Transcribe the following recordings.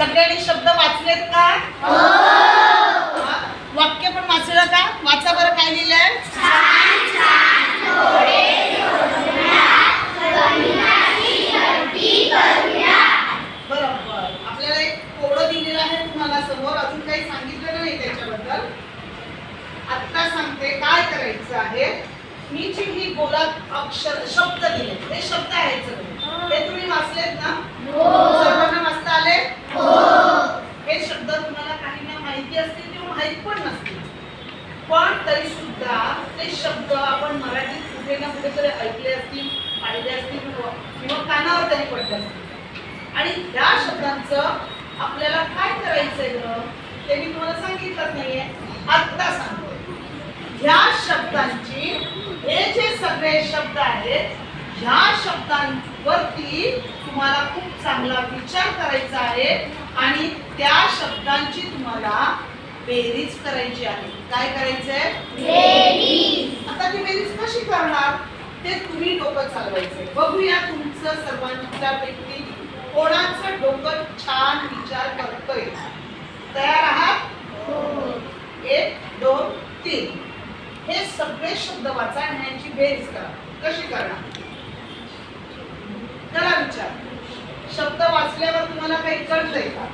सगळ्यांनी शब्द वाचलेत का? वाक्य पण वाचलं का? वाचा बरं काय लिहिलंय. बरोबर. आपल्याला एक कोडं दिलेलं आहे तुम्हाला समोर. अजून काही सांगितलं नाही त्याच्याबद्दल. आता सांगते काय करायचं आहे. मी जी ही बोलत अक्षर शब्द दिले ते शब्द आहेत सगळे. ते तुम्ही वाचलेत ना? सर्वांना वाचता आले? हे शब्द तुम्हाला काहींना माहिती असतील किंवा माहित पण नसतील, पण तरी सुद्धा ते शब्द आपण मराठीत कुठे ना कुठेतरी ऐकले असतील, पाहिले असतील किंवा कानावर तरी पडले असतील. आणि ह्या शब्दांचं आपल्याला काय करायचंय ते मी तुम्हाला सांगितलं नाहीये, आता सांगतो. ह्या शब्दांची, हे जे सगळे शब्द आहेत, ह्या शब्दांवरती तुम्हाला खूप चांगला विचार करायचा आहे आणि त्या शब्दांची तुम्हाला बेरीज करायची आहे. काय करायचंय? बेरीज. आता ती बेरीज कशी करणार ते तुम्ही डोकं चालवायचंय. बघूया तुमचं सर्वांच्यापैकी कोणाचं डोकं छान विचार करतोय. तयार आहात? 1 2 3. हे सगळे शब्द वाचा आणि यांची बेरीज करा. कशी करणार? करा विचार. शब्द वाचल्यावर तुम्हाला काही कळतंय का?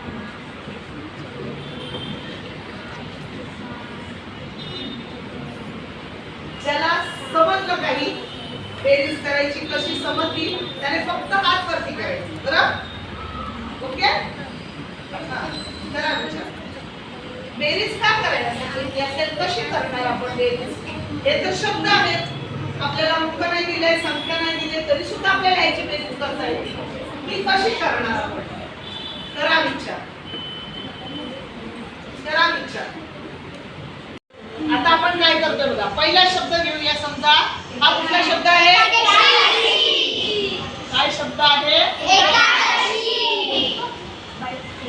ज्याला समजलं काही बेरीज करायची कशी समजली त्याने फक्त हात वरती करायचे. बरोबर? ओके? करा विचार. बेरीज का करायला सांगितली असेल? कशी करणार आपण बेरीज? हे तर शब्द आहेत. आपल्याला अंक नाही दिले, संख्या नाही दिले, तरी सुद्धा आपल्याला याची बेरीज करता येते. ही कशी करणार आपण? करा विचार. करा विचार. आता आपण काय करतोय बघा. पहिला शब्द घेऊया. समजा हा कुठला शब्द आहे? काय शब्द आहे?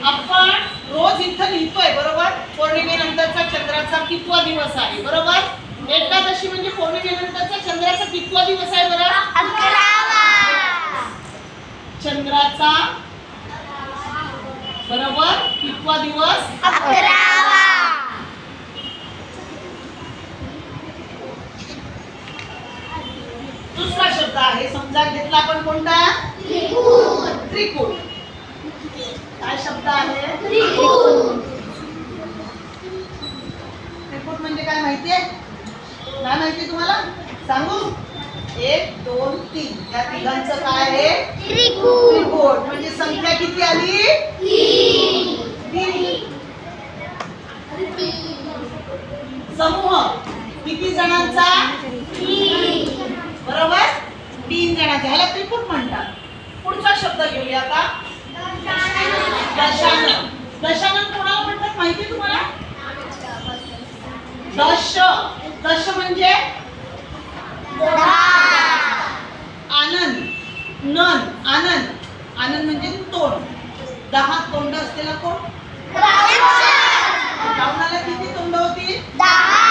आपण रोज इथं लिहितोय. बरोबर? पौर्णिमेनंतरचा चंद्राचा कितवा दिवस आहे? बरोबर? एकादशी म्हणजे पौर्णिमेनंतरचा चंद्राचा कितवा दिवस आहे? बरं, 11वा. चंद्राचा बरोबर कितवा दिवस? 11वा. दुसरा शब्द आहे. समजा घेतला आपण कोणता? त्रिकूट. त्रिकूट. काय शब्द आहे? त्रिकूट. त्रिकूट म्हणजे काय माहितीये? काय माहिती तुम्हाला? सांगू? 1 2 3. या तिघांचं काय आहे? त्रिकूट. त्रिकूट म्हणजे संख्या किती आली? 3. समूह किती जणांचा? 3. बरोबर? 3 जणांचा. ह्याला त्रिकूट म्हणतात. पुढचा शब्द घेऊया आता. दशानन. दशानन कोणाला म्हणतात माहिती तुम्हाला? दश. दश म्हणजे 10. आनंद. नन. आनंद. आनंद म्हणजे तोंड. 10 तोंड असलेला कोण? रावणाला किती तोंड होती? 10.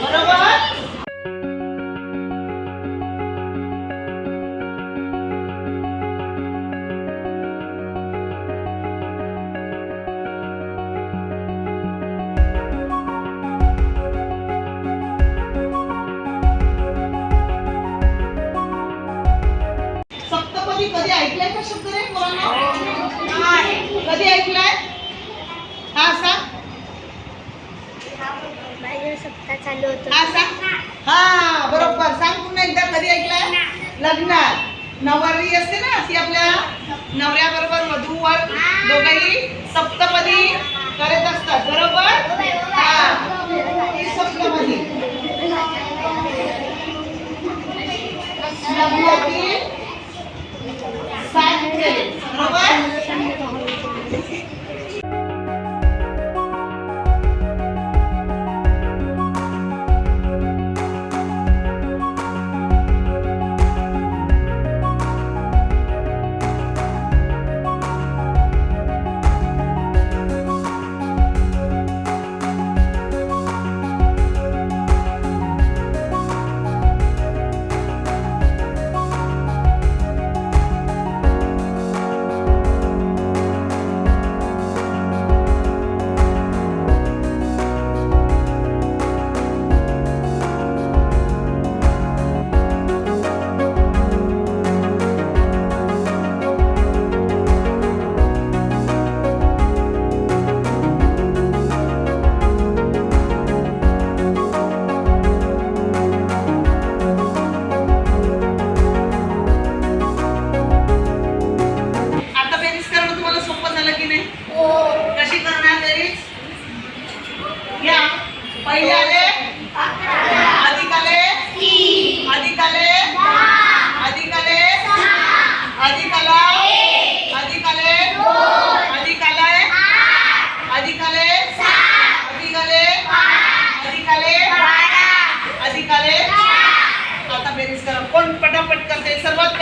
बरोबर? सप्तपदी कधी ऐकलाय का शब्द रे पोरांनो? कधी ऐकलाय? हा सांग. चालू होतं. हा सांग. हा बरोबर. सांग पुन्हा एकदा. कधी ऐकलाय? लग्नात नवरी असते ना, ती आपल्या नवऱ्याबरोबर वधूवर दोघंही सप्तपदी करत असतात. बरोबर? हा, ही सप्तपदी. लग्नातील 7 फेरे. बरोबर?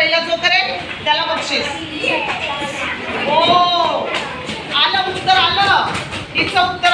पहिला जो करेल त्याला बक्षीस. हो आलं उत्तर आलं. हिचं उत्तर